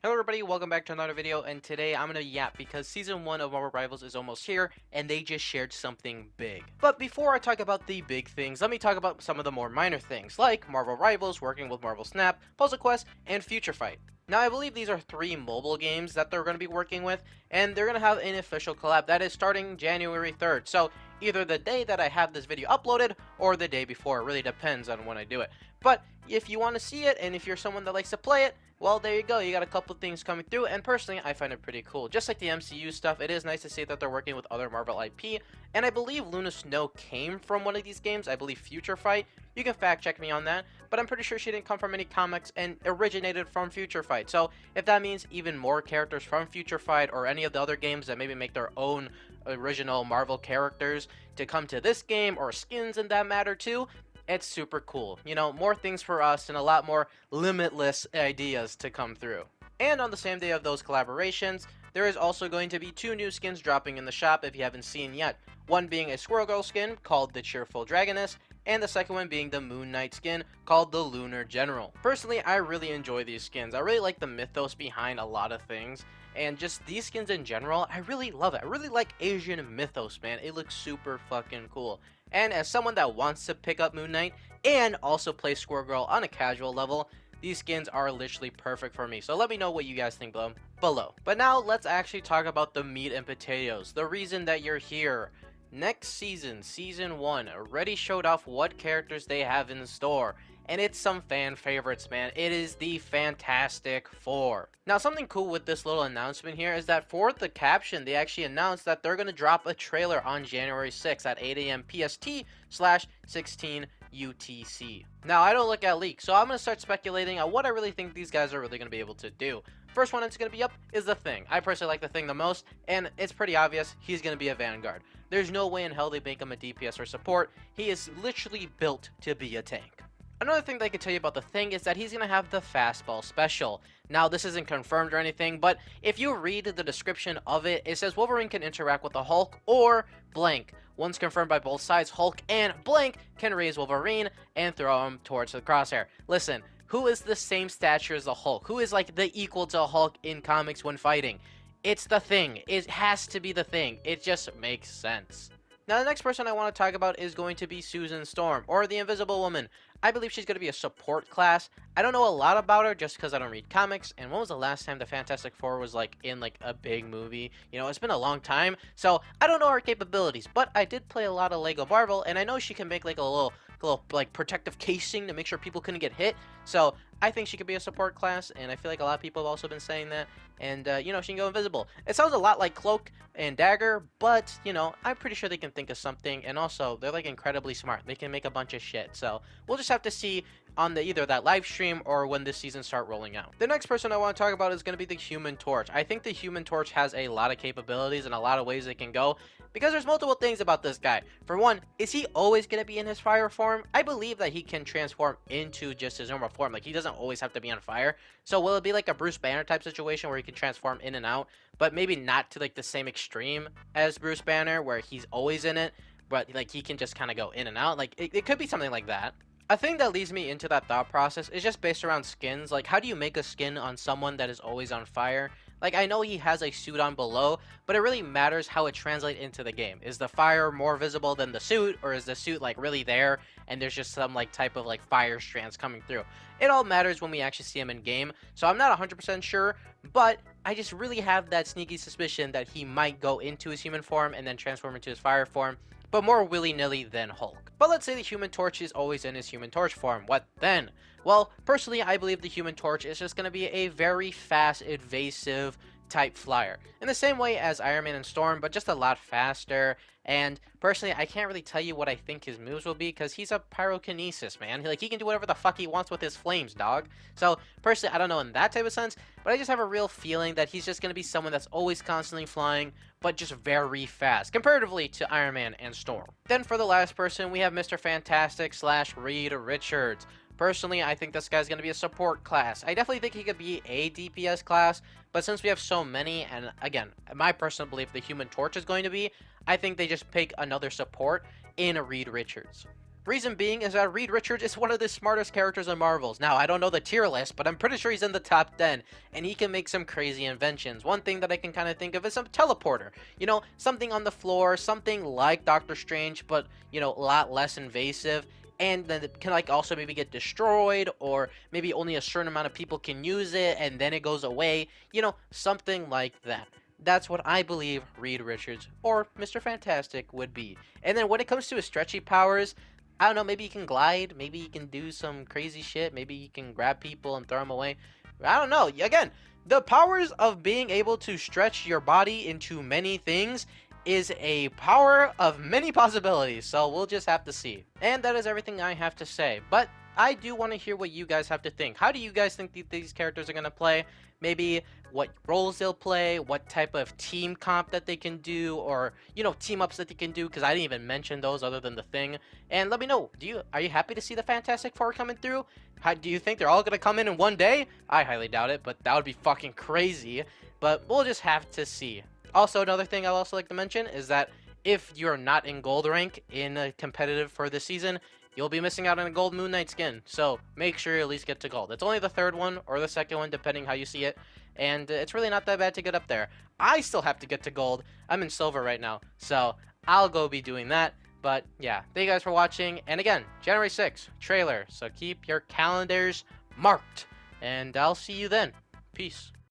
Hello everybody, welcome back to another video, and today I'm gonna yap because Season 1 of Marvel Rivals is almost here, and they just shared something big. But before I talk about the big things, let me talk about some of the more minor things, like Marvel Rivals working with Marvel Snap, Puzzle Quest, and Future Fight. Now I believe these are 3 mobile games that they're going to be working with, and they're going to have an official collab that is starting January 3rd, so either the day that I have this video uploaded, or the day before, it really depends on when I do it. But if you want to see it, and if you're someone that likes to play it, well, there you go. You got a couple things coming through, and personally, I find it pretty cool. Just like the MCU stuff, it is nice to see that they're working with other Marvel IP, and I believe Luna Snow came from one of these games. I believe Future Fight. You can fact check me on that, but I'm pretty sure she didn't come from any comics and originated from Future Fight. So if that means even more characters from Future Fight or any of the other games that maybe make their own original Marvel characters to come to this game, or skins in that matter too, it's super cool. You know, more things for us and a lot more limitless ideas to come through. And on the same day of those collaborations, there is also going to be 2 new skins dropping in the shop if you haven't seen yet. One being a Squirrel Girl skin called the Cheerful Dragoness, and the second one being the Moon Knight skin called the Lunar General. Personally, I really enjoy these skins. I really like the mythos behind a lot of things, and just these skins in general, I really love it. I really like Asian mythos, man. It looks super fucking cool. And as someone that wants to pick up Moon Knight and also play Squirrel Girl on a casual level, these skins are literally perfect for me. So let me know what you guys think below. But now let's actually talk about the meat and potatoes, the reason that you're here. Next season, Season 1, already showed off what characters they have in store. And it's some fan favorites, man. It is the Fantastic Four. Now, something cool with this little announcement here is that for the caption, they actually announced that they're going to drop a trailer on January 6th at 8 a.m. PST/16 UTC. Now, I don't look at leaks, so I'm going to start speculating on what I really think these guys are really going to be able to do. First one that's going to be up is The Thing. I personally like The Thing the most, and it's pretty obvious he's going to be a Vanguard. There's no way in hell they make him a DPS or support. He is literally built to be a tank. Another thing that I can tell you about The Thing is that he's going to have the fastball special. Now, this isn't confirmed or anything, but if you read the description of it, it says Wolverine can interact with the Hulk or blank. Once confirmed by both sides, Hulk and blank can raise Wolverine and throw him towards the crosshair. Listen, who is the same stature as the Hulk? Who is like the equal to Hulk in comics when fighting? It's The Thing. It has to be The Thing. It just makes sense. Now, the next person I want to talk about is going to be Susan Storm, or the Invisible Woman. I believe she's going to be a support class. I don't know a lot about her just because I don't read comics. And when was the last time the Fantastic Four was like in like a big movie? You know, it's been a long time. So I don't know her capabilities, but I did play a lot of Lego Marvel, and I know she can make like a little like protective casing to make sure people couldn't get hit. So I think she could be a support class, and I feel like a lot of people have also been saying that. And you know, she can go invisible. It sounds a lot like Cloak and Dagger, but you know, I'm pretty sure they can think of something. And also, they're like incredibly smart. They can make a bunch of shit. So we'll just have to see on the either that live stream or when this season start rolling out. The next person I want to talk about is going to be the Human Torch. I think the Human Torch has a lot of capabilities and a lot of ways it can go, because there's multiple things about this guy. For one, is he always going to be in his fire form? I believe that he can transform into just his normal form. Like, he doesn't always have to be on fire. So will it be like a Bruce Banner type situation where he can transform in and out, but maybe not to like the same extreme as Bruce Banner where he's always in it, but like he can just kind of go in and out? Like, it could be something like that. A thing that leads me into that thought process is just based around skins. Like, how do you make a skin on someone that is always on fire? Like, I know he has a suit on below, but it really matters how it translates into the game. Is the fire more visible than the suit, or is the suit like really there and there's just some like type of like fire strands coming through? It all matters when we actually see him in game. So I'm not 100% sure, but I just really have that sneaky suspicion that he might go into his human form and then transform into his fire form, but more willy-nilly than Hulk. But let's say the Human Torch is always in his Human Torch form. What then? Well, personally, I believe the Human Torch is just going to be a very fast, evasive type flyer. In the same way as Iron Man and Storm, but just a lot faster. And personally, I can't really tell you what I think his moves will be, because he's a pyrokinesis, man. Like, he can do whatever the fuck he wants with his flames, dog. So, personally, I don't know in that type of sense, but I just have a real feeling that he's just going to be someone that's always constantly flying, but just very fast, comparatively to Iron Man and Storm. Then for the last person, we have Mr. Fantastic / Reed Richards. Personally, I think this guy's going to be a support class. I definitely think he could be a DPS class, but since we have so many, and again, my personal belief the Human Torch is going to be, I think they just pick another support in a Reed Richards. Reason being is that Reed Richards is one of the smartest characters in Marvels. Now, I don't know the tier list, but I'm pretty sure he's in the top 10, and he can make some crazy inventions. One thing that I can kind of think of is a teleporter. You know, something on the floor, something like Doctor Strange, but, you know, a lot less invasive. And then it can like also maybe get destroyed, or maybe only a certain amount of people can use it and then it goes away. You know, something like that. That's what I believe Reed Richards or Mr. Fantastic would be. And then when it comes to his stretchy powers, I don't know, maybe he can glide, maybe he can do some crazy shit, maybe he can grab people and throw them away. I don't know. Again, the powers of being able to stretch your body into many things is a power of many possibilities, so we'll just have to see. And that is everything I have to say, but I do want to hear what you guys have to think. How do you guys think these characters are going to play? Maybe what roles they'll play, what type of team comp that they can do, or, you know, team ups that they can do, because I didn't even mention those other than the Thing. And let me know, are you happy to see the Fantastic Four coming through? How do you think they're all going to come in one day? I highly doubt it, but that would be fucking crazy. But we'll just have to see. Also, another thing I'd also like to mention is that if you're not in gold rank in a competitive for this season, you'll be missing out on a gold Moon Knight skin. So make sure you at least get to gold. It's only the third one or the second one, depending how you see it. And it's really not that bad to get up there. I still have to get to gold. I'm in silver right now. So I'll go be doing that. But yeah, thank you guys for watching. And again, January 6th, trailer. So keep your calendars marked. And I'll see you then. Peace.